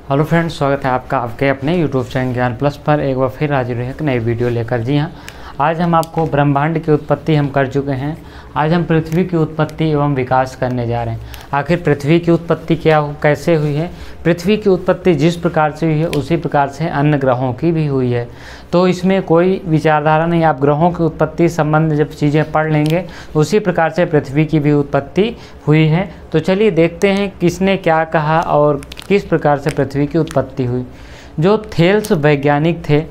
Hello friends, स्वागत है आपका आपके अपने यूट्यूब चैनल ज्ञान प्लस पर। एक बार फिर हाजिर है एक नई वीडियो लेकर। जी हाँ, आज हम आपको ब्रह्मांड की उत्पत्ति हम कर चुके हैं। आज हम पृथ्वी की उत्पत्ति एवं विकास करने जा रहे हैं। आखिर पृथ्वी की उत्पत्ति कैसे हुई है। पृथ्वी की उत्पत्ति जिस प्रकार से हुई है उसी प्रकार से अन्य ग्रहों की भी हुई है। तो इसमें कोई विचारधारा नहीं। आप ग्रहों की उत्पत्ति संबंध जब चीज़ें पढ़ लेंगे उसी प्रकार से पृथ्वी की भी उत्पत्ति हुई है। तो चलिए देखते हैं किसने क्या कहा और किस प्रकार से पृथ्वी की उत्पत्ति हुई। जो थेल्स वैज्ञानिक थे,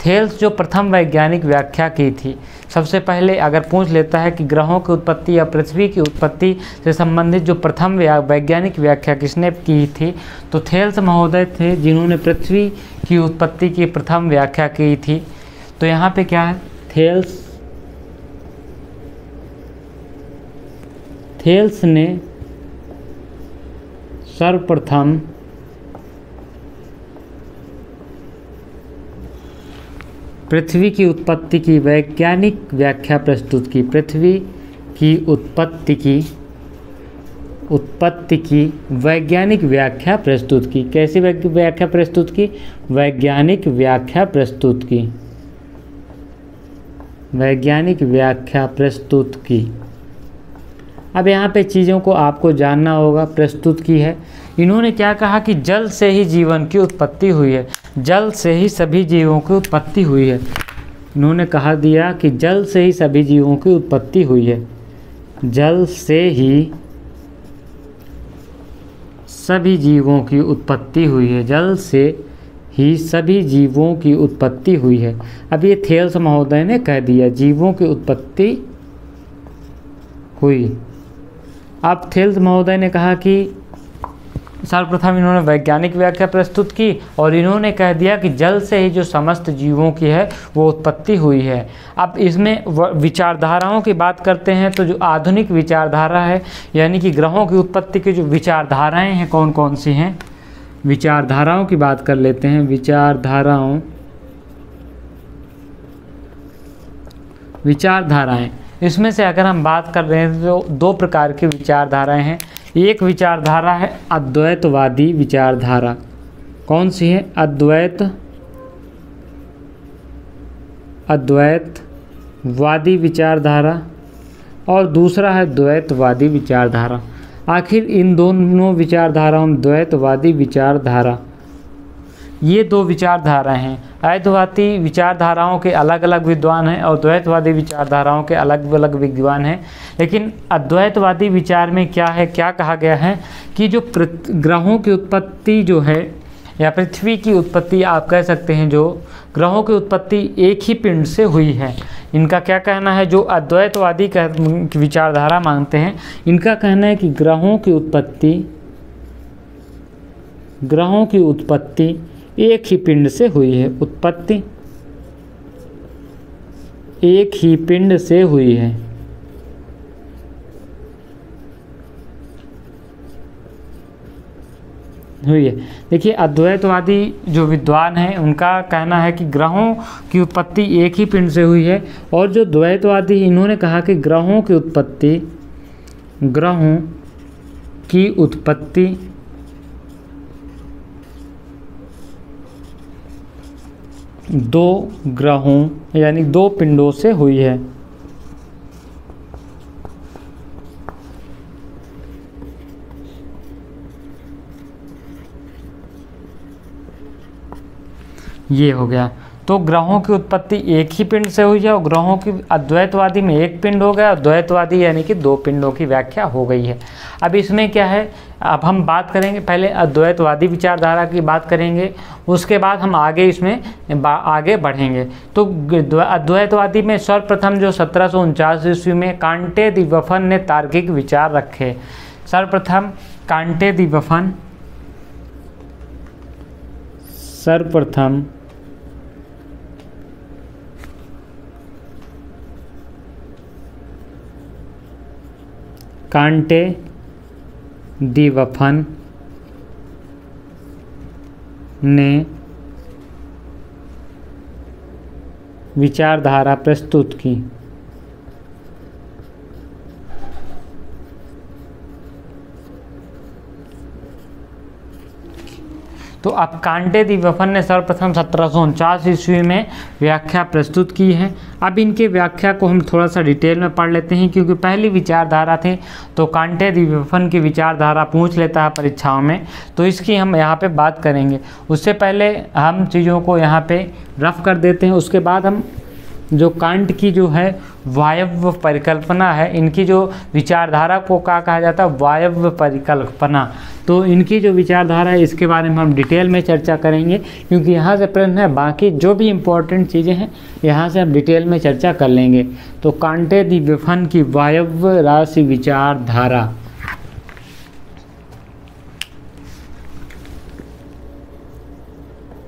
थेल्स जो प्रथम वैज्ञानिक व्याख्या की थी। सबसे पहले अगर पूछ लेता है कि ग्रहों की उत्पत्ति या पृथ्वी की उत्पत्ति से संबंधित जो प्रथम वैज्ञानिक व्याख्या किसने की थी, तो थेल्स महोदय थे जिन्होंने पृथ्वी की उत्पत्ति की प्रथम व्याख्या की थी। तो यहाँ पे क्या है, थेल्स ने सर्वप्रथम पृथ्वी की उत्पत्ति की वैज्ञानिक व्याख्या प्रस्तुत की। पृथ्वी की उत्पत्ति की वैज्ञानिक व्याख्या प्रस्तुत की। कैसी व्याख्या प्रस्तुत की? वैज्ञानिक व्याख्या प्रस्तुत की। वैज्ञानिक व्याख्या प्रस्तुत की। अब यहाँ पे चीज़ों को आपको जानना होगा। प्रस्तुत की है, इन्होंने क्या कहा कि जल से ही जीवन की उत्पत्ति हुई है। जल से ही सभी जीवों की उत्पत्ति हुई है। इन्होंने कहा दिया कि जल से ही सभी जीवों की उत्पत्ति हुई है। जल से ही सभी जीवों की उत्पत्ति हुई है। जल से ही सभी जीवों की उत्पत्ति हुई है। अब ये थेल्स महोदय ने कह दिया जीवों की उत्पत्ति हुई। अब थेल्स महोदय ने कहा कि सर्वप्रथम इन्होंने वैज्ञानिक व्याख्या प्रस्तुत की और इन्होंने कह दिया कि जल से ही जो समस्त जीवों की है वो उत्पत्ति हुई है। अब इसमें विचारधाराओं की बात करते हैं तो जो आधुनिक विचारधारा है, यानी कि ग्रहों की उत्पत्ति की जो विचारधाराएं हैं कौन कौन सी हैं, विचारधाराओं की बात कर लेते हैं। विचारधाराएं इसमें से अगर हम बात कर रहे हैं तो दो प्रकार की विचारधाराएं हैं। एक विचारधारा है अद्वैतवादी विचारधारा। कौन सी है? अद्वैतवादी विचारधारा। और दूसरा है द्वैतवादी विचारधारा। आखिर इन दोनों विचारधाराओं, द्वैतवादी विचारधारा, ये दो विचारधाराएं हैं। अद्वैतवादी विचारधाराओं के अलग अलग विद्वान हैं और द्वैतवादी विचारधाराओं के अलग अलग विद्वान हैं। लेकिन अद्वैतवादी विचार में क्या है, क्या कहा गया है कि जो ग्रहों की उत्पत्ति जो है या पृथ्वी की उत्पत्ति आप कह सकते हैं, जो ग्रहों की उत्पत्ति एक ही पिंड से हुई है। इनका क्या कहना है? जो अद्वैतवादी विचारधारा मानते हैं, इनका कहना है कि ग्रहों की उत्पत्ति एक ही पिंड से हुई है। उत्पत्ति एक ही पिंड से हुई है। देखिए, अद्वैतवादी जो विद्वान हैं उनका कहना है कि ग्रहों की उत्पत्ति एक ही पिंड से हुई है। और जो द्वैतवादी, इन्होंने कहा कि ग्रहों की उत्पत्ति दो ग्रहों यानी दो पिंडों से हुई है। ये हो गया। तो ग्रहों की उत्पत्ति एक ही पिंड से हुई है और ग्रहों की अद्वैतवादी में एक पिंड हो गया और द्वैतवादी यानी कि दो पिंडों की व्याख्या हो गई है। अब इसमें क्या है, अब हम बात करेंगे पहले अद्वैतवादी विचारधारा की बात करेंगे, उसके बाद हम आगे इसमें आगे बढ़ेंगे। तो अद्वैतवादी में सर्वप्रथम जो 1749 ईस्वी में कांटे दी वफन ने तार्किक विचार रखे। सर्वप्रथम कांटे दी वफन कांटे दी वफन ने विचारधारा प्रस्तुत की। तो अब कांटे दी वेफन ने सर्वप्रथम 1749 ईस्वी में व्याख्या प्रस्तुत की है। अब इनके व्याख्या को हम थोड़ा सा डिटेल में पढ़ लेते हैं, क्योंकि पहली विचारधारा थी तो कांटे दी वेफन की विचारधारा पूछ लेता है परीक्षाओं में, तो इसकी हम यहाँ पे बात करेंगे। उससे पहले हम चीज़ों को यहाँ पे रफ कर देते हैं, उसके बाद हम जो कांट की जो है वायव्य परिकल्पना है, इनकी जो विचारधारा को क्या कहा जाता है, वायव्य परिकल्पना, तो इनकी जो विचारधारा है इसके बारे में हम डिटेल में चर्चा करेंगे, क्योंकि यहाँ से प्रश्न है। बाकी जो भी इम्पोर्टेंट चीज़ें हैं यहाँ से हम डिटेल में चर्चा कर लेंगे। तो कांटे दी वेफन की वायव्य राशि विचारधारा,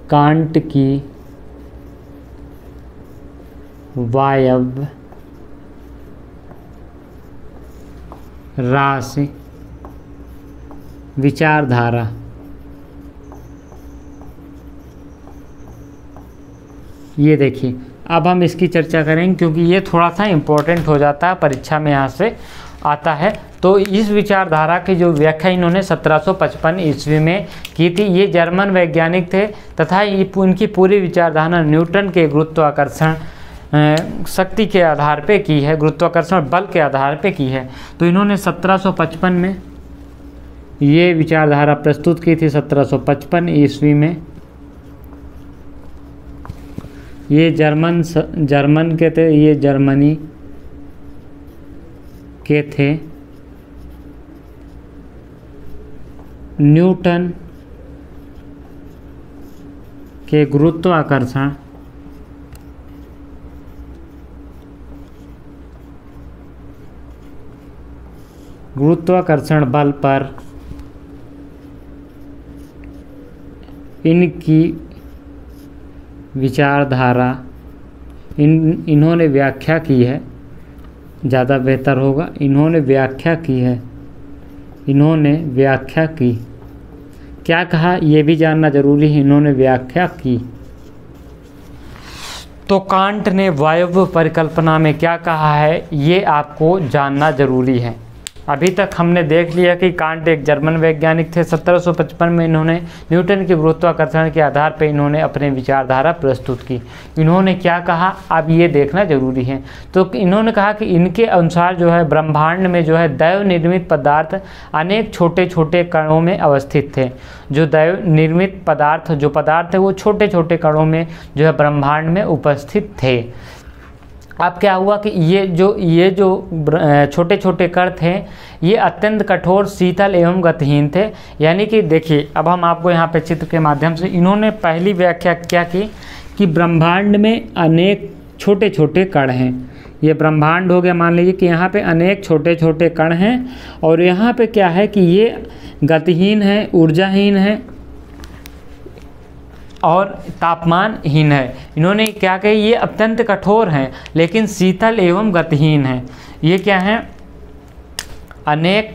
कांट की वायव्य राशि विचारधारा, ये देखिए अब हम इसकी चर्चा करेंगे, क्योंकि ये थोड़ा सा इम्पोर्टेंट हो जाता है परीक्षा में, यहाँ से आता है। तो इस विचारधारा की जो व्याख्या इन्होंने 1755 ईस्वी में की थी। ये जर्मन वैज्ञानिक थे तथा इनकी पूरी विचारधारा न्यूटन के गुरुत्वाकर्षण शक्ति के आधार पे की है, गुरुत्वाकर्षण बल के आधार पे की है। तो इन्होंने 1755 में ये विचारधारा प्रस्तुत की थी। 1755 ईस्वी में ये जर्मन के थे, ये जर्मनी के थे। न्यूटन के गुरुत्वाकर्षण बल पर इनकी विचारधारा इन्होंने व्याख्या की है, ज़्यादा बेहतर होगा, इन्होंने व्याख्या की है। इन्होंने व्याख्या की, क्या कहा ये भी जानना जरूरी है, इन्होंने व्याख्या की। तो कांट ने वायव्य परिकल्पना में क्या कहा है ये आपको जानना जरूरी है। अभी तक हमने देख लिया कि कांट एक जर्मन वैज्ञानिक थे। 1755 में इन्होंने न्यूटन के गुरुत्वाकर्षण के आधार पर इन्होंने अपनी विचारधारा प्रस्तुत की। इन्होंने क्या कहा अब ये देखना जरूरी है। तो इन्होंने कहा कि इनके अनुसार जो है ब्रह्मांड में जो है दैव निर्मित पदार्थ अनेक छोटे छोटे कणों में अवस्थित थे। जो दैव निर्मित पदार्थ है वो छोटे छोटे कणों में जो है ब्रह्मांड में उपस्थित थे। अब क्या हुआ कि ये जो छोटे छोटे कण थे ये अत्यंत कठोर, शीतल एवं गतिहीन थे। यानी कि देखिए अब हम आपको यहाँ पे चित्र के माध्यम से इन्होंने पहली व्याख्या क्या की कि ब्रह्मांड में अनेक छोटे छोटे कण हैं। ये ब्रह्मांड हो गया, मान लीजिए कि यहाँ पे अनेक छोटे छोटे कण हैं और यहाँ पे क्या है कि ये गतिहीन है, ऊर्जाहीन है और तापमानहीन है। इन्होंने क्या कही, ये अत्यंत कठोर हैं लेकिन शीतल एवं गतिहीन है। ये क्या है, अनेक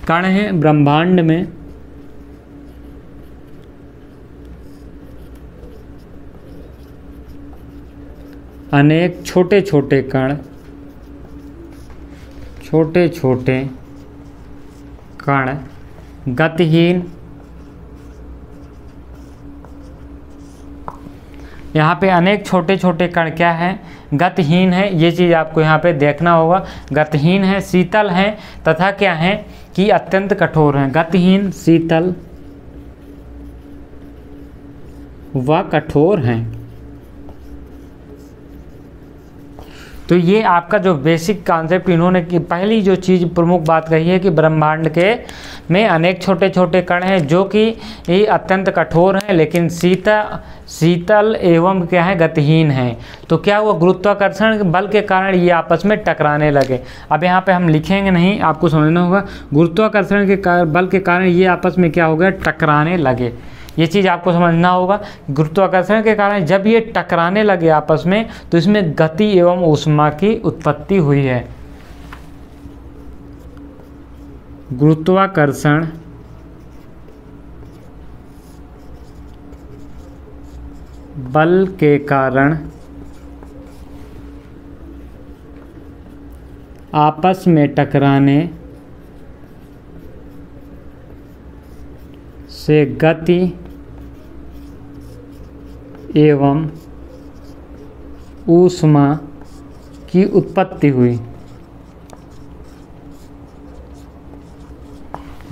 कण हैं ब्रह्मांड में, अनेक छोटे छोटे कण, छोटे छोटे कण गतिहीन, यहाँ पे अनेक छोटे छोटे कण क्या हैं, गतिहीन है। ये चीज़ आपको यहाँ पे देखना होगा, गतिहीन है, शीतल है तथा क्या है कि अत्यंत कठोर हैं। गतिहीन, शीतल व कठोर हैं। तो ये आपका जो बेसिक कॉन्सेप्ट इन्होंने की पहली जो चीज़ प्रमुख बात कही है कि ब्रह्मांड के में अनेक छोटे छोटे कण हैं जो कि ये अत्यंत कठोर हैं लेकिन शीतल एवं क्या है, गतिहीन हैं। तो क्या हुआ, गुरुत्वाकर्षण बल के कारण ये आपस में टकराने लगे। अब यहाँ पे हम लिखेंगे नहीं, आपको समझना होगा, गुरुत्वाकर्षण के बल के कारण ये आपस में क्या हो गया, टकराने लगे। ये चीज़ आपको समझना होगा। गुरुत्वाकर्षण के कारण जब ये टकराने लगे आपस में तो इसमें गति एवं ऊष्मा की उत्पत्ति हुई है। गुरुत्वाकर्षण बल के कारण आपस में टकराने से गति एवं ऊष्मा की उत्पत्ति हुई।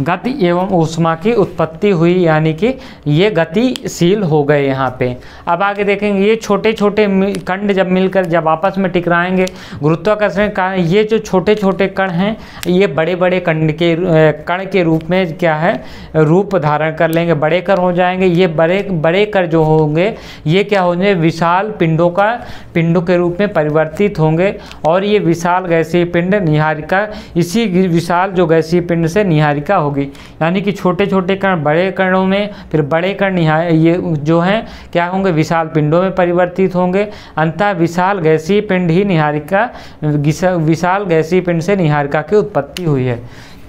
गति एवं ऊष्मा की उत्पत्ति हुई, यानी कि ये गतिशील हो गए यहाँ पे। अब आगे देखेंगे, ये छोटे छोटे कण जब मिलकर जब आपस में टकराएंगे, गुरुत्वाकर्षण का ये जो छोटे छोटे कण हैं ये बड़े बड़े कण के रूप में क्या है, रूप धारण कर लेंगे, बड़े कण हो जाएंगे। ये बड़े कण जो होंगे ये क्या होंगे, विशाल पिंडों के रूप में परिवर्तित होंगे। और ये विशाल गैसीय पिंड निहारिका, इसी विशाल जो गैसीय पिंड से निहारिका होगी। यानी कि छोटे छोटे कण बड़े कणों में, फिर बड़े कण ये जो हैं क्या होंगे, विशाल पिंडों में परिवर्तित होंगे। अंततः विशाल गैसीय पिंड ही निहारिका, विशाल गैसीय पिंड से निहारिका की उत्पत्ति हुई है।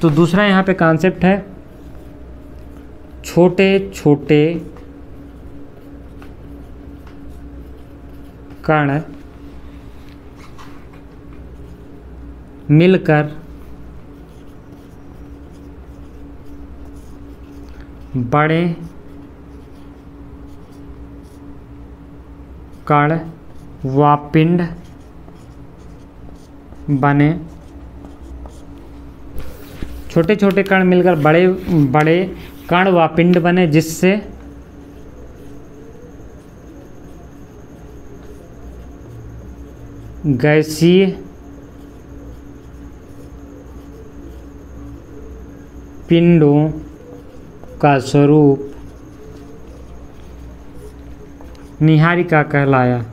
तो दूसरा यहाँ पे कॉन्सेप्ट है, छोटे छोटे कण मिलकर बड़े कण व पिंड बने। छोटे छोटे कण मिलकर बड़े बड़े कण व पिंड बने, जिससे गैसीय पिंडों का स्वरूप निहारिका कहलाया।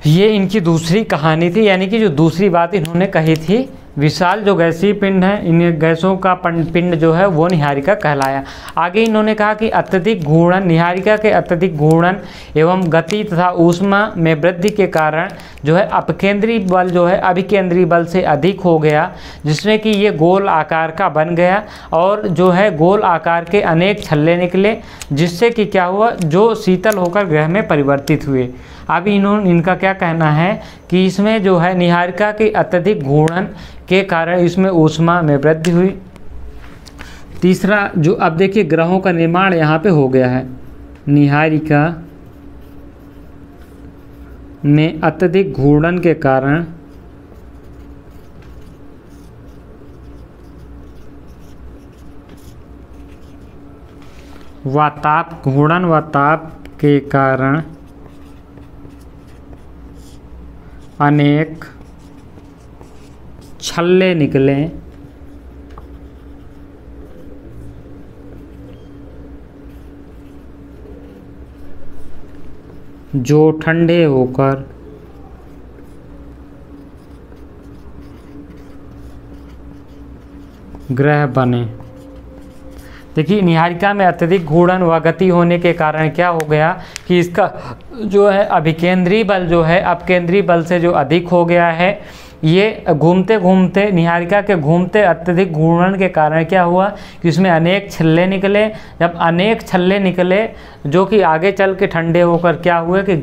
ये इनकी दूसरी कहानी थी, यानी कि जो दूसरी बात इन्होंने कही थी, विशाल जो गैसीय पिंड है, इन गैसों का पिंड जो है वो निहारिका कहलाया। आगे इन्होंने कहा कि अत्यधिक घूर्णन, निहारिका के अत्यधिक घूर्णन एवं गति तथा ऊष्मा में वृद्धि के कारण जो है अपकेंद्री बल जो है अभिकेंद्री बल से अधिक हो गया, जिसमें कि ये गोल आकार का बन गया और जो है गोल आकार के अनेक छल्ले निकले, जिससे कि क्या हुआ, जो शीतल होकर ग्रह में परिवर्तित हुए। अब इनका क्या कहना है कि इसमें जो है निहारिका के अत्यधिक घूर्णन के कारण इसमें ऊष्मा में वृद्धि हुई। तीसरा जो, अब देखिए ग्रहों का निर्माण यहाँ पे हो गया है। निहारिका में अत्यधिक घूर्णन के कारण व ताप, घूर्णन व ताप के कारण अनेक छल्ले निकले, जो ठंडे होकर ग्रह बने। देखिए निहारिका में अत्यधिक घूर्णन व गति होने के कारण क्या हो गया कि इसका जो है अभिकेंद्रीय बल जो है अपकेंद्रीय बल से जो अधिक हो गया है। ये घूमते घूमते निहारिका के घूमते अत्यधिक घूर्णन के कारण क्या हुआ कि इसमें अनेक छल्ले निकले। जब अनेक छल्ले निकले जो कि आगे चल के ठंडे होकर क्या हुए कि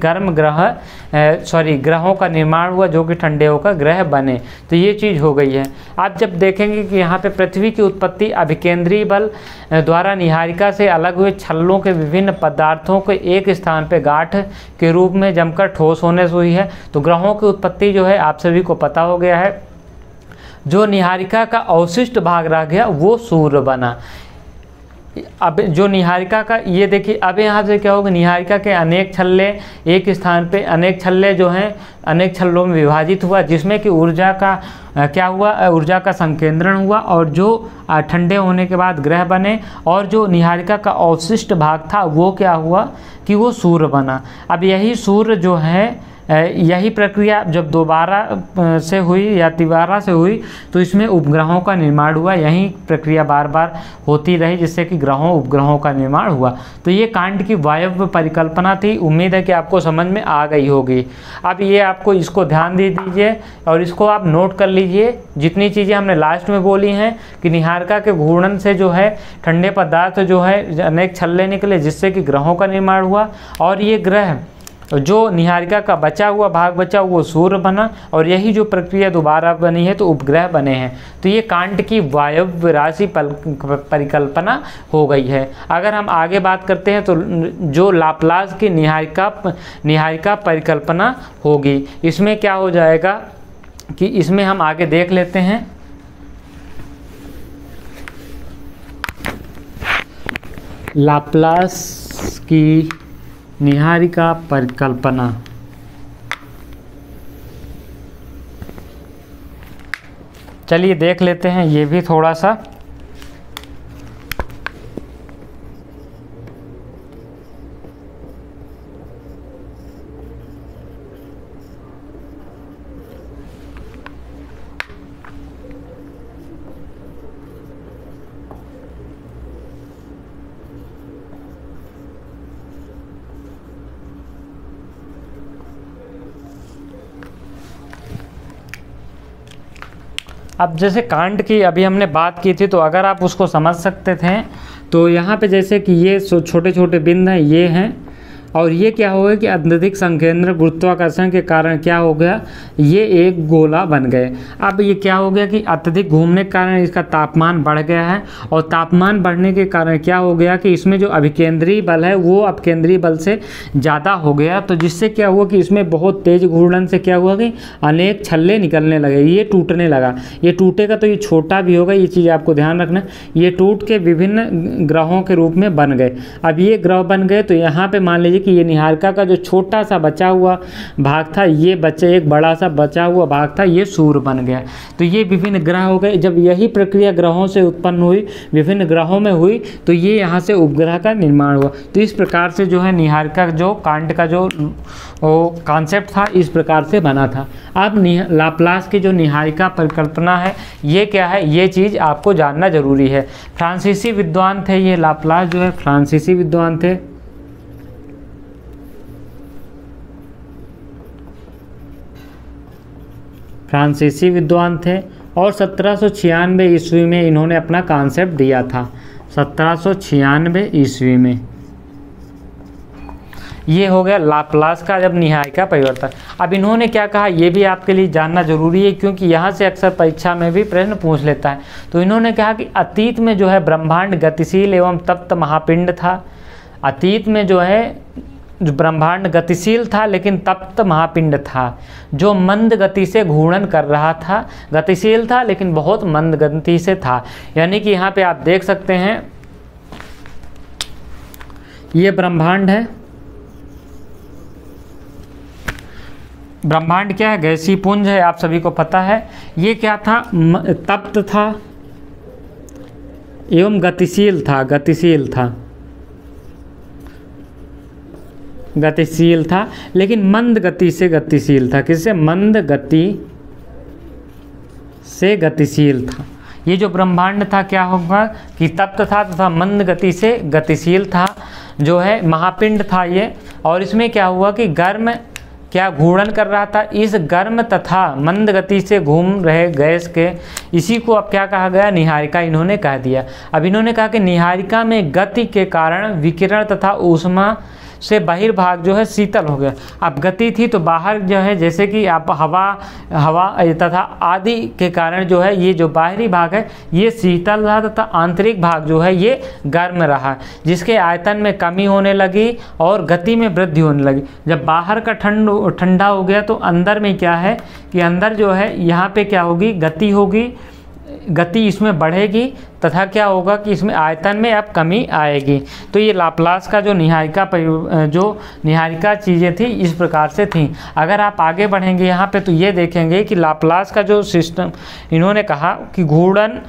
ग्रहों का निर्माण हुआ जो कि ठंडे होकर ग्रह बने। तो ये चीज़ हो गई है। आप जब देखेंगे कि यहाँ पे पृथ्वी की उत्पत्ति अभिकेंद्रीय बल द्वारा निहारिका से अलग हुए छल्लों के विभिन्न पदार्थों के एक स्थान पे गांठ के रूप में जमकर ठोस होने से हुई है। तो ग्रहों की उत्पत्ति जो है आप सभी को पता हो गया है। जो निहारिका का अवशिष्ट भाग रह गया वो सूर्य बना। अब जो निहारिका का ये देखिए, अब यहाँ से क्या होगा, निहारिका के अनेक छल्ले एक स्थान पे, अनेक छल्ले जो हैं अनेक छल्लों में विभाजित हुआ, जिसमें कि ऊर्जा का क्या हुआ, ऊर्जा का संकेंद्रण हुआ और जो ठंडे होने के बाद ग्रह बने। और जो निहारिका का अवशिष्ट भाग था वो क्या हुआ कि वो सूर्य बना। अब यही सूर्य जो है, यही प्रक्रिया जब दोबारा से हुई या तिबारा से हुई तो इसमें उपग्रहों का निर्माण हुआ। यही प्रक्रिया बार बार होती रही जिससे कि ग्रहों उपग्रहों का निर्माण हुआ। तो ये कांट की वायव्य परिकल्पना थी। उम्मीद है कि आपको समझ में आ गई होगी। अब ये आपको इसको ध्यान दे दीजिए और इसको आप नोट कर लीजिए। जितनी चीज़ें हमने लास्ट में बोली हैं कि निहारिका के घूर्णन से जो है ठंडे पदार्थ जो है अनेक छल्ले निकले जिससे कि ग्रहों का निर्माण हुआ। और ये ग्रह जो निहारिका का बचा हुआ भाग बचा वो सूर्य बना, और यही जो प्रक्रिया दोबारा बनी है तो उपग्रह बने हैं। तो ये कांट की वायव्य राशि परिकल्पना हो गई है। अगर हम आगे बात करते हैं तो जो लाप्लास की निहारिका परिकल्पना होगी, इसमें क्या हो जाएगा कि इसमें हम आगे देख लेते हैं। लाप्लास की निहारिका परिकल्पना। चलिए देख लेते हैं ये भी थोड़ा सा। अब जैसे कांट की अभी हमने बात की थी, तो अगर आप उसको समझ सकते थे तो यहाँ पे जैसे कि ये छोटे छोटे बिंदु हैं, ये हैं, और ये क्या हो गया कि अत्यधिक संकेंद्र गुरुत्वाकर्षण के कारण क्या हो गया, ये एक गोला बन गए। अब ये क्या हो गया कि अत्यधिक घूमने के कारण इसका तापमान बढ़ गया है, और तापमान बढ़ने के कारण क्या हो गया कि इसमें जो अभिकेंद्रीय बल है वो अपकेंद्रीय बल से ज़्यादा हो गया। तो जिससे क्या हुआ कि इसमें बहुत तेज घूर्णन से क्या हुआ कि अनेक छल्ले निकलने लगे, ये टूटने लगा। ये टूटेगा तो ये छोटा भी होगा, ये चीज़ आपको ध्यान रखना। ये टूट के विभिन्न ग्रहों के रूप में बन गए। अब ये ग्रह बन गए तो यहाँ पे मान लीजिए कि ये निहारिका का जो छोटा सा बचा हुआ भाग था, ये एक बड़ा सा बचा हुआ भाग था, ये सूर्य बन गया। तो ये विभिन्न ग्रह हो गए। जब यही प्रक्रिया ग्रहों से उत्पन्न हुई, विभिन्न ग्रहों में हुई, तो ये यहाँ से उपग्रह का निर्माण हुआ। तो इस प्रकार से जो है निहारिका जो कांट का जो कॉन्सेप्ट था इस प्रकार से बना था। अब लाप्लास की जो निहारिका परिकल्पना है ये क्या है, ये चीज़ आपको जानना जरूरी है। फ्रांसीसी विद्वान थे ये लाप्लास, जो है फ्रांसीसी विद्वान थे। फ्रांसीसी विद्वान थे और 1796 ईस्वी में इन्होंने अपना कॉन्सेप्ट दिया था। 1796 ईस्वी में ये हो गया लाप्लास का जब निहारिका परिवर्तन। अब इन्होंने क्या कहा ये भी आपके लिए जानना जरूरी है, क्योंकि यहाँ से अक्सर परीक्षा में भी प्रश्न पूछ लेता है। तो इन्होंने कहा कि अतीत में जो है ब्रह्मांड गतिशील एवं तप्त महापिंड था। अतीत में जो है जो ब्रह्मांड गतिशील था लेकिन तप्त महापिंड था, जो मंद गति से घूर्णन कर रहा था। गतिशील था लेकिन बहुत मंद गति से था। यानी कि यहाँ पे आप देख सकते हैं ये ब्रह्मांड है। ब्रह्मांड क्या है, गैसीय पुंज है, आप सभी को पता है। ये क्या था, तप्त था एवं गतिशील था। गतिशील था लेकिन मंद गति से गतिशील था। किससे, मंद गति से गतिशील था। ये जो ब्रह्मांड था क्या होगा कि तप्त था तथा मंद गति से गतिशील था, जो है महापिंड था ये। और इसमें क्या हुआ कि गर्म क्या घूर्णन कर रहा था। इस गर्म तथा मंद गति से घूम रहे गैस के, इसी को अब क्या कहा गया, निहारिका इन्होंने कह दिया। अब इन्होंने कहा कि निहारिका में गति के कारण विकिरण तथा ऊष्मा से बहिर्भाग जो है शीतल हो गया। अब गति थी तो बाहर जो है जैसे कि आप हवा तथा आदि के कारण जो है ये जो बाहरी भाग है ये शीतल रहा तथा आंतरिक भाग जो है ये गर्म रहा, जिसके आयतन में कमी होने लगी और गति में वृद्धि होने लगी। जब बाहर का ठंडा हो गया तो अंदर में क्या है कि अंदर जो है यहाँ पे क्या होगी, गति होगी, गति इसमें बढ़ेगी तथा क्या होगा कि इसमें आयतन में अब कमी आएगी। तो ये लाप्लास का जो निहारिका चीज़ें थी इस प्रकार से थी। अगर आप आगे बढ़ेंगे यहाँ पे तो ये देखेंगे कि लाप्लास का जो सिस्टम इन्होंने कहा कि घूर्णन,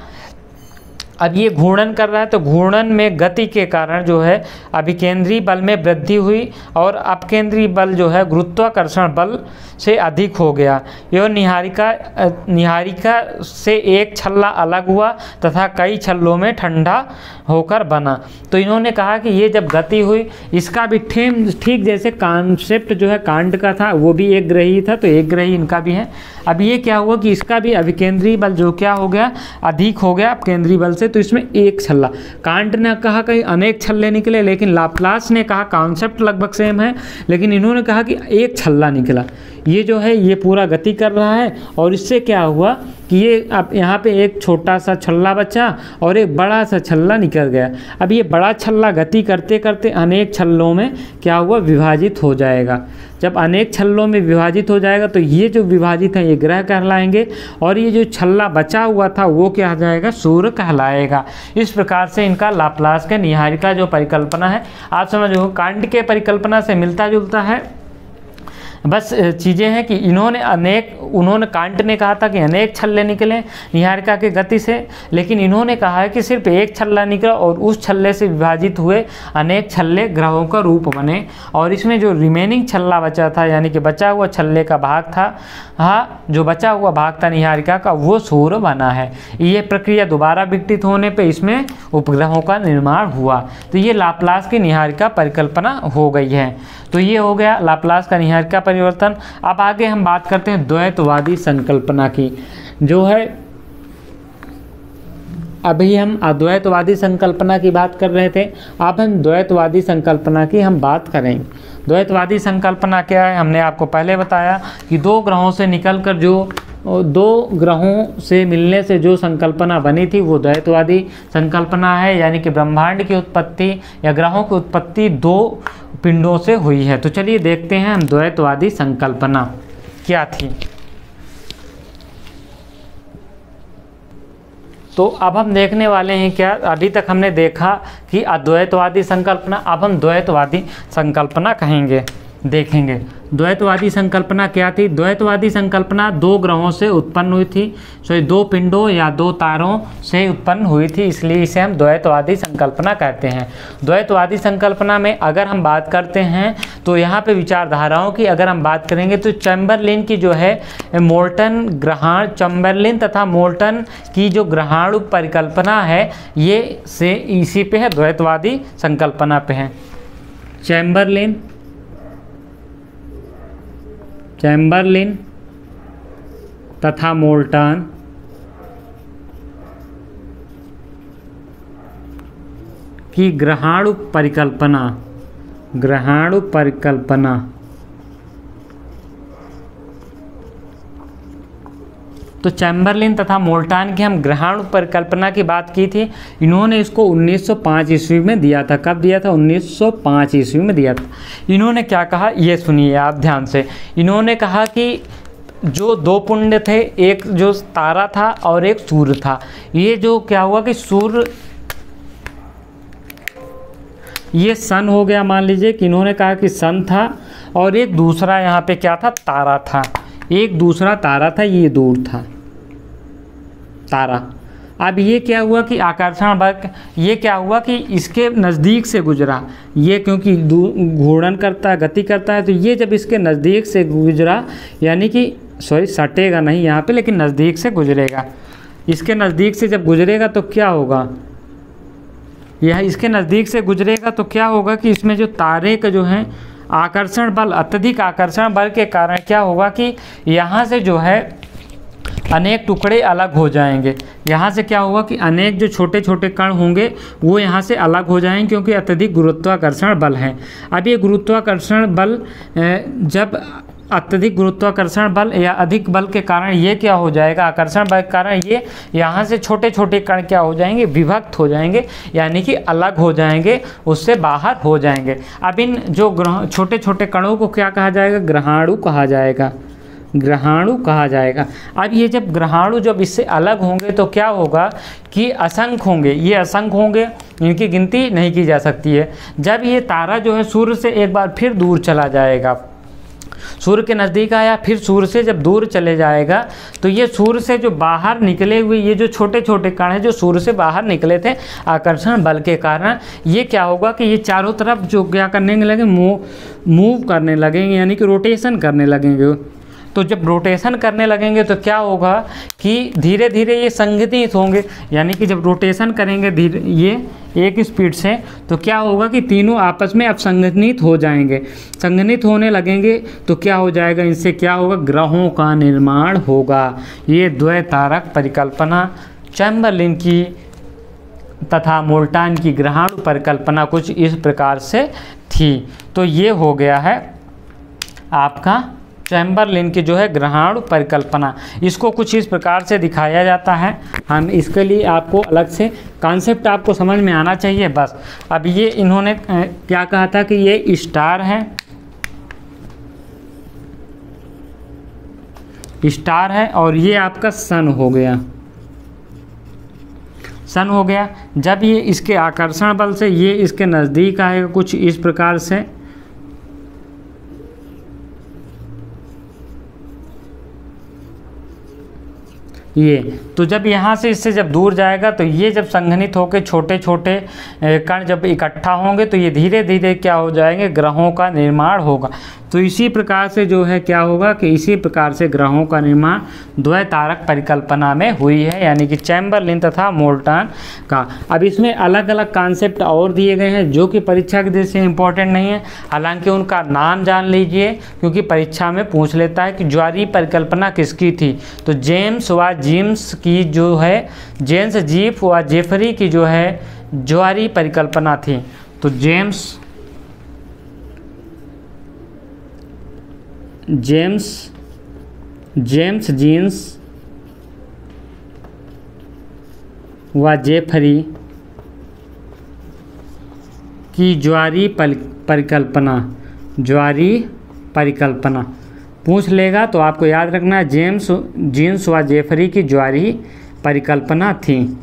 अब ये घूर्णन कर रहा है तो घूर्णन में गति के कारण जो है अभिकेंद्रीय बल में वृद्धि हुई और अपकेंद्रीय बल जो है गुरुत्वाकर्षण बल से अधिक हो गया। यह निहारिका से एक छल्ला अलग हुआ तथा कई छल्लों में ठंडा होकर बना। तो इन्होंने कहा कि ये जब गति हुई, इसका भी ठीक जैसे कॉन्सेप्ट जो है कांट का था वो भी एक ग्रही था, तो एक ग्रही इनका भी है। अब ये क्या हुआ कि इसका भी अभिकेंद्रीय बल जो क्या हो गया, अधिक हो गया अपकेंद्रीय बल से, तो इसमें एक छल्ला। कांट ने कहा कि अनेक छल्ले निकले, लेकिन लाप्लास ने कहा कॉन्सेप्ट लगभग सेम है, लेकिन इन्होंने कहा कि एक छल्ला निकला। ये जो है ये पूरा गति कर रहा है और इससे क्या हुआ कि ये अब यहाँ पे एक छोटा सा छल्ला बचा और एक बड़ा सा छल्ला निकल गया। अब ये बड़ा छल्ला गति करते करते अनेक छल्लों में क्या हुआ, विभाजित हो जाएगा। जब अनेक छल्लों में विभाजित हो जाएगा तो ये जो विभाजित है ये ग्रह कहलाएंगे और ये जो छल्ला बचा हुआ था वो क्या हो जाएगा, सूर्य कहलाएगा। इस प्रकार से इनका लाप्लास के नीहारिका जो परिकल्पना है आप समझो कांट के परिकल्पना से मिलता जुलता है। बस चीज़ें हैं कि उन्होंने कांट ने कहा था कि अनेक छल्ले निकले नीहारिका की गति से, लेकिन इन्होंने कहा है कि सिर्फ एक छल्ला निकला और उस छल्ले से विभाजित हुए अनेक छल्ले ग्रहों का रूप बने और इसमें जो रिमेनिंग छल्ला बचा था यानी कि बचा हुआ छल्ले का भाग था, हाँ जो बचा हुआ भाग था नीहारिका का वो सूर्य बना है। ये प्रक्रिया दोबारा विकसित होने पे इसमें उपग्रहों का निर्माण हुआ। तो ये लाप्लास की नीहारिका परिकल्पना हो गई है। तो ये हो गया लाप्लास का नीहारिका परिवर्तन। अब आगे हम बात करते हैं द्वैतवादी संकल्पना की, जो है अभी हम अद्वैतवादी संकल्पना की बात कर रहे थे, अब हम द्वैतवादी संकल्पना की हम बात करेंगे। द्वैतवादी संकल्पना क्या है, हमने आपको पहले बताया कि दो ग्रहों से निकलकर दो ग्रहों से मिलने से जो संकल्पना बनी थी वो द्वैतवादी संकल्पना है, यानी कि ब्रह्मांड की उत्पत्ति या ग्रहों की उत्पत्ति दो पिंडों से हुई है। तो चलिए देखते हैं हम द्वैतवादी संकल्पना क्या थी। तो अब हम देखने वाले हैं क्या, अभी तक हमने देखा कि अद्वैतवादी संकल्पना, अब हम द्वैतवादी संकल्पना देखेंगे। द्वैतवादी संकल्पना क्या थी? द्वैतवादी संकल्पना दो ग्रहों से उत्पन्न हुई थी, दो पिंडों या दो तारों से उत्पन्न हुई थी, इसलिए इसे हम द्वैतवादी संकल्पना कहते हैं। द्वैतवादी संकल्पना में अगर हम बात करते हैं तो यहाँ पे विचारधाराओं की अगर हम बात करेंगे तो चैम्बरलिन की जो है चैम्बरलिन तथा मोल्टन की जो ग्रहाणु परिकल्पना है ये से इसी पे है, द्वैतवादी संकल्पना पे है। चैम्बरलिन तथा मोल्टन की ग्रहाणु परिकल्पना तो चैम्बरलिन तथा मोल्टन की हम ग्रहाणु परिकल्पना की बात की थी। इन्होंने इसको 1905 ईस्वी में दिया था। कब दिया था? 1905 ईस्वी में दिया था। इन्होंने क्या कहा ये सुनिए आप ध्यान से। इन्होंने कहा कि जो दो पुंड थे, एक जो तारा था और एक सूर्य था, ये जो क्या हुआ कि सूर्य ये सन हो गया, मान लीजिए कि इन्होंने कहा कि सन था और एक दूसरा यहाँ पे क्या था, तारा था। एक दूसरा तारा था, ये दूर था तारा। अब ये क्या हुआ कि आकर्षण बल, ये क्या हुआ कि इसके नज़दीक से गुजरा, ये क्योंकि घूर्णन करता है, गति करता है, तो ये जब इसके नज़दीक से गुजरा, यानी कि सटेगा नहीं यहाँ पे, लेकिन नज़दीक से गुजरेगा। इसके नज़दीक से जब गुजरेगा तो क्या होगा, यह इसके नज़दीक से गुजरेगा तो क्या होगा कि इसमें जो तारे का जो है आकर्षण बल, अत्यधिक आकर्षण बल के कारण क्या होगा कि यहाँ से जो है अनेक टुकड़े अलग हो जाएंगे। यहाँ से क्या होगा कि अनेक जो छोटे छोटे कण होंगे वो यहाँ से अलग हो जाएंगे, क्योंकि अत्यधिक गुरुत्वाकर्षण बल है। अब ये गुरुत्वाकर्षण बल जब अत्यधिक गुरुत्वाकर्षण बल या अधिक बल के कारण ये क्या हो जाएगा, आकर्षण बल के कारण ये यहाँ से छोटे छोटे कण क्या हो जाएंगे, विभक्त हो जाएंगे, यानी कि अलग हो जाएंगे, उससे बाहर हो जाएंगे। अब इन जो छोटे छोटे कणों को क्या कहा जाएगा, ग्रहाणु कहा जाएगा। ग्रहाणु कहा जाएगा। अब ये जब ग्रहाणु जब इससे अलग होंगे तो क्या होगा कि असंख्य होंगे, ये असंख्य होंगे, इनकी गिनती नहीं की जा सकती है। जब ये तारा जो है सूर्य से एक बार फिर दूर चला जाएगा, सूर्य के नज़दीक आया, फिर सूर्य से जब दूर चले जाएगा तो ये सूर्य से जो बाहर निकले हुए ये जो छोटे छोटे कण हैं जो सूर्य से बाहर निकले थे आकर्षण बल के कारण, ये क्या होगा कि ये चारों तरफ जो क्या करने लगे, मूव करने लगेंगे, यानी कि रोटेशन करने लगेंगे। तो जब रोटेशन करने लगेंगे तो क्या होगा कि धीरे धीरे ये संघनित होंगे, यानी कि जब रोटेशन करेंगे धीरे ये एक स्पीड से, तो क्या होगा कि तीनों आपस में अब संघनित हो जाएंगे। संघनित होने लगेंगे तो क्या हो जाएगा, इनसे क्या होगा, ग्रहों का निर्माण होगा। ये द्वैतारक परिकल्पना चैम्बरलिन की तथा मोल्टान की ग्रहाणु परिकल्पना कुछ इस प्रकार से थी। तो ये हो गया है आपका चैम्बरलिन की जो है ग्रहाणु परिकल्पना। इसको कुछ इस प्रकार से दिखाया जाता है। हम इसके लिए आपको अलग से कॉन्सेप्ट आपको समझ में आना चाहिए बस। अब ये इन्होंने क्या कहा था कि ये स्टार है, स्टार है और ये आपका सन हो गया, सन हो गया। जब ये इसके आकर्षण बल से ये इसके नज़दीक आएगा कुछ इस प्रकार से, ये तो जब यहाँ से इससे जब दूर जाएगा तो ये जब संघनित होकर छोटे छोटे कण जब इकट्ठा होंगे तो ये धीरे धीरे क्या हो जाएंगे, ग्रहों का निर्माण होगा। तो इसी प्रकार से जो है क्या होगा कि इसी प्रकार से ग्रहों का निर्माण द्वैतारक परिकल्पना में हुई है, यानी कि चैम्बरलिन तथा मोल्टान का। अब इसमें अलग अलग कॉन्सेप्ट और दिए गए हैं जो कि परीक्षा की दृष्टि से इम्पोर्टेंट नहीं है, हालांकि उनका नाम जान लीजिए क्योंकि परीक्षा में पूछ लेता है कि ज्वारीय परिकल्पना किसकी थी। तो जेम्स व जीम्स की जो है, जेम्स जीफ व जेफरी की जो है ज्वारीय परिकल्पना थी। तो जेम्स जीन्स व जेफरी की ज्वारीय परिकल्पना, ज्वारीय परिकल्पना पूछ लेगा तो आपको याद रखना है जीन्स व जेफरी की ज्वारीय परिकल्पना थी।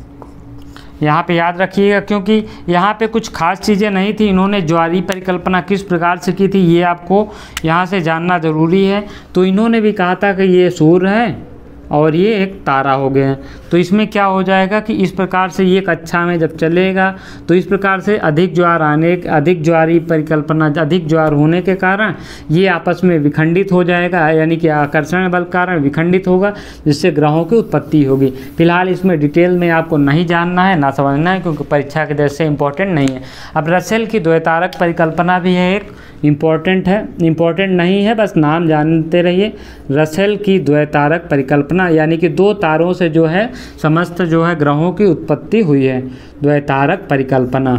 यहाँ पे याद रखिएगा क्योंकि यहाँ पे कुछ खास चीज़ें नहीं थी। इन्होंने ज्वारीय परिकल्पना किस प्रकार से की थी ये आपको यहाँ से जानना ज़रूरी है। तो इन्होंने भी कहा था कि ये सूर्य है और ये एक तारा हो गए हैं। तो इसमें क्या हो जाएगा कि इस प्रकार से ये कक्षा में जब चलेगा तो इस प्रकार से अधिक ज्वार आने, अधिक ज्वारीय परिकल्पना, अधिक ज्वार होने के कारण ये आपस में विखंडित हो जाएगा, यानी कि आकर्षण बल के कारण विखंडित होगा जिससे ग्रहों की उत्पत्ति होगी। फिलहाल इसमें डिटेल में आपको नहीं जानना है, ना समझना है क्योंकि परीक्षा के दृष्टि से इम्पोर्टेंट नहीं है। अब रसेल की द्वैतारक परिकल्पना भी है एक इम्पोर्टेंट है, इम्पोर्टेंट नहीं है, बस नाम जानते रहिए। रसेल की द्वैतारक परिकल्पना यानी कि दो तारों से जो है समस्त जो है ग्रहों की उत्पत्ति हुई है, द्वैतारक परिकल्पना।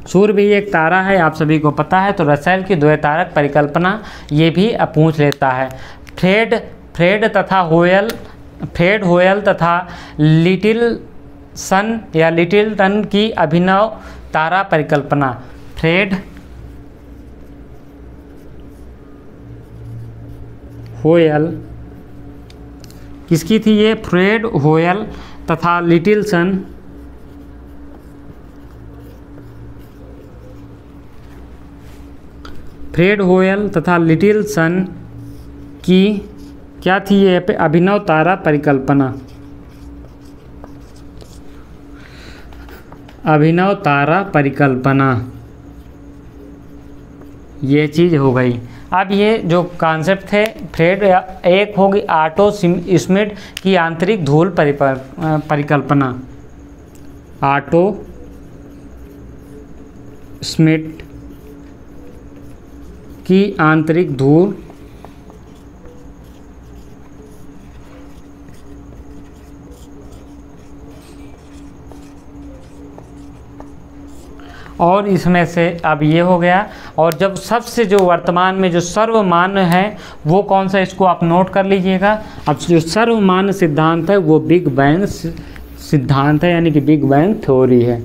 सूर्य भी एक तारा है, आप सभी को पता है। तो रसेल की द्वैतारक परिकल्पना ये भी पूछ लेता है। फ्रेड होयल तथा लिटिल सन या लिटिलटन की अभिनव तारा परिकल्पना। फ्रेड होयल किसकी थी ये? फ्रेड होयल तथा लिटिलसन फ्रेड होयल तथा लिटिलसन की क्या थी ये अभिनव तारा परिकल्पना, अभिनव तारा परिकल्पना, ये चीज़ हो गई। अब ये जो कॉन्सेप्ट थे फ्रेड, एक होगी ऑटो स्मिट की आंतरिक धूल परिकल्पना, ऑटो स्मिट की आंतरिक धूल और इसमें से अब ये हो गया। और जब सबसे जो वर्तमान में जो सर्वमान्य है वो कौन सा, इसको आप नोट कर लीजिएगा। अब जो सर्वमान्य सिद्धांत है वो बिग बैंग सिद्धांत है, यानी कि बिग बैंग थ्योरी है।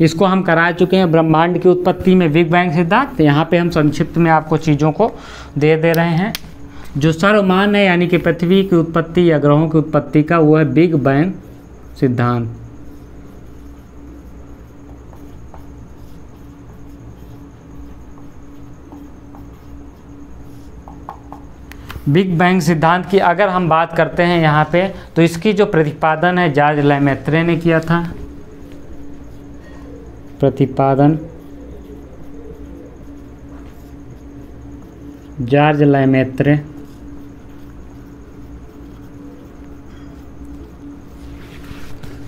इसको हम करा चुके हैं ब्रह्मांड की उत्पत्ति में बिग बैंग सिद्धांत। यहाँ पे हम संक्षिप्त में आपको चीज़ों को दे रहे हैं। जो सर्वमान्य है यानी कि पृथ्वी की उत्पत्ति या ग्रहों की उत्पत्ति का, वो है बिग बैंग सिद्धांत। बिग बैंग सिद्धांत की अगर हम बात करते हैं यहाँ पे, तो इसकी जो प्रतिपादन है जॉर्ज लेमेत्रे ने किया था। प्रतिपादन जॉर्ज लेमेत्रे,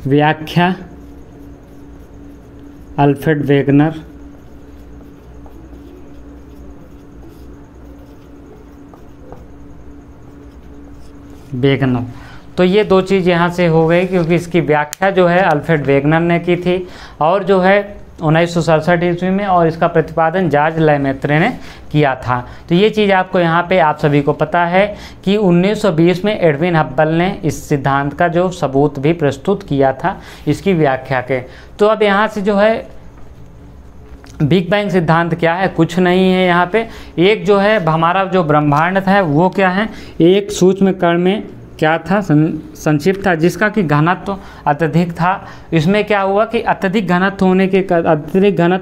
व्याख्या अल्फ्रेड वेगनर, तो ये दो चीज़ यहाँ से हो गई, क्योंकि इसकी व्याख्या जो है अल्फ्रेड वेगनर ने की थी और जो है 1967 ईस्वी में, और इसका प्रतिपादन जॉर्ज लेमेत्रे ने किया था। तो ये चीज़ आपको यहाँ पे आप सभी को पता है कि 1920 में एडविन हब्बल ने इस सिद्धांत का जो सबूत भी प्रस्तुत किया था इसकी व्याख्या के। तो अब यहाँ से जो है बिग बैंग सिद्धांत क्या है, कुछ नहीं है यहाँ पे। एक जो है हमारा जो ब्रह्मांड था वो क्या है, एक सूक्ष्म कण में क्या था, संक्षिप्त था, जिसका कि घनत्व अत्यधिक था। इसमें क्या हुआ कि अत्यधिक घनत्व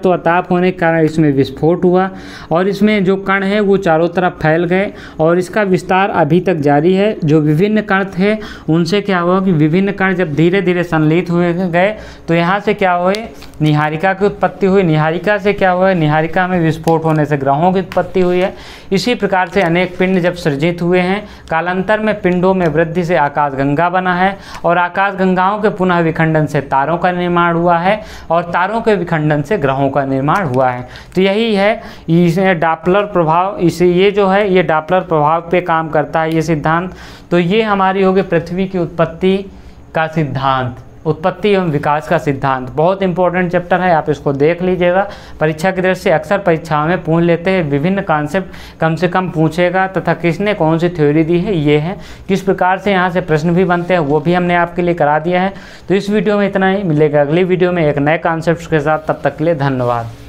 व ताप होने के कारण इसमें विस्फोट हुआ और इसमें जो कण है वो चारों तरफ फैल गए और इसका विस्तार अभी तक जारी है। जो विभिन्न कण थे उनसे क्या हुआ कि विभिन्न कण जब धीरे धीरे संलित हुए गए तो यहाँ से क्या हुए, निहारिका की उत्पत्ति हुई। निहारिका से क्या हुआ, निहारिका में विस्फोट होने से ग्रहों की उत्पत्ति हुई है। इसी प्रकार से अनेक पिंड जब सृजित हुए हैं, कालांतर में पिंडों में वृद्धि से आकाशगंगा बना है और आकाशगंगाओं के पुनः विखंडन से तारों का निर्माण हुआ है और तारों के विखंडन से ग्रहों का निर्माण हुआ है। तो यही है इसे डापलर प्रभाव, इसे ये जो है ये डापलर प्रभाव पे काम करता है ये सिद्धांत। तो ये हमारी होगी पृथ्वी की उत्पत्ति का सिद्धांत, उत्पत्ति एवं विकास का सिद्धांत। बहुत इंपॉर्टेंट चैप्टर है, आप इसको देख लीजिएगा। परीक्षा की दृष्टि से अक्सर परीक्षाओं में पूछ लेते हैं, विभिन्न कॉन्सेप्ट कम से कम पूछेगा तथा किसने कौन सी थ्योरी दी है ये है, किस प्रकार से यहाँ से प्रश्न भी बनते हैं वो भी हमने आपके लिए करा दिया है। तो इस वीडियो में इतना ही, मिलेगा अगली वीडियो में एक नए कॉन्सेप्ट के साथ। तब तक के लिए धन्यवाद।